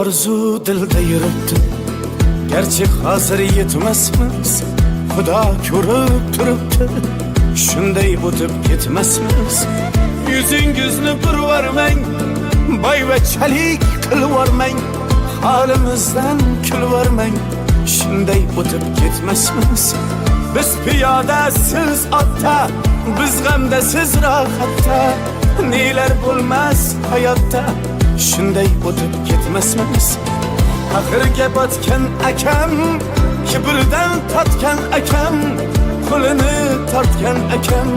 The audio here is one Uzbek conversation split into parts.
Arzu dilda yuribdi, gerçek hazır yetmesmiz. Xudo ko'rib turibdi, shunday o'tib ketmasmiz. Yüzüngizni burvarmang, boyvachalik qilvormang, halimizdan kulvormang, shunday o'tib ketmasmiz. Biz piyoda, siz otda, biz g'amda, siz rohatda, nelar bo'lmas hayotda, shunday o'tib ketmasmiz. Axirga botgan akam, kibrdan totgan akam, qo'lini tortgan akam,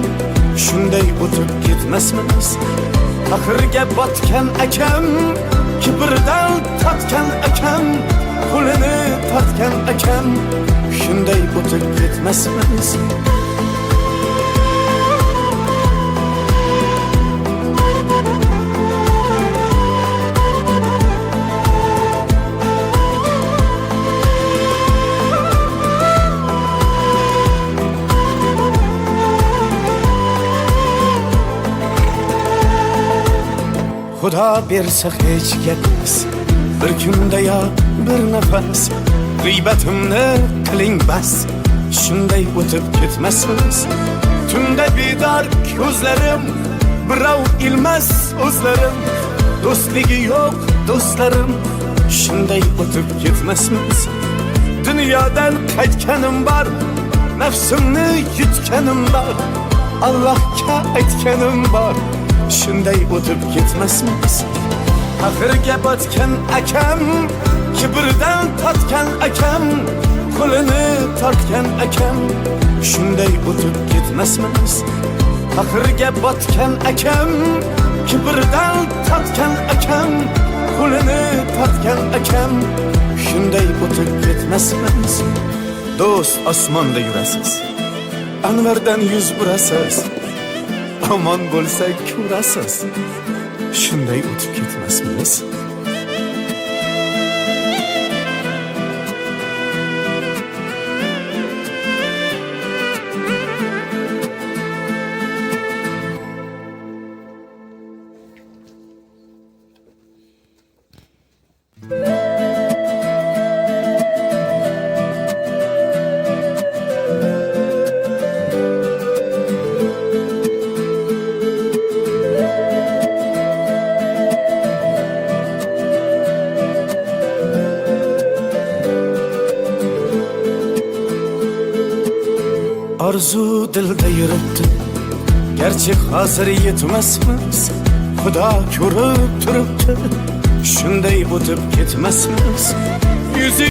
shunday o'tib ketmasmiz. Axirga botgan akam, kibrdan totgan akam, qo'lini tortgan akam, shunday o'tib ketmasmiz. Xudo bersa hech gapmas, bir kunda yo bir nafas, g'iybatimni qiling bas, shunday o'tib ketmasmiz. Tunda bedor ko'zlarim, birov ilmas o'zlarim, do'stligi yo'q do'stlarim, shunday o'tib ketmasmiz. Dunyodan qaytganim bor, nafsimni yutganim bor, Allohga aytganim bor, shunday o'tib ketmasmiz. Axirga botgan akam, kibrdan totgan akam, qo'lini tortgan akam, shunday o'tib ketmasmiz. Axirga botgan akam, kibrdan totgan akam, qo'lini tortgan akam, shunday o'tib ketmasmiz. Do'st, osmonda yurasiz, anvardan yuz burasiz, omon bo'lsa ko'rasiz, shunday o'tib ketmasmiz. Arzu dilda yuribdi, gerçek hazır yetmasmiz. Xudo ko'rib turibdi, shunday o'tib ketmasmiz.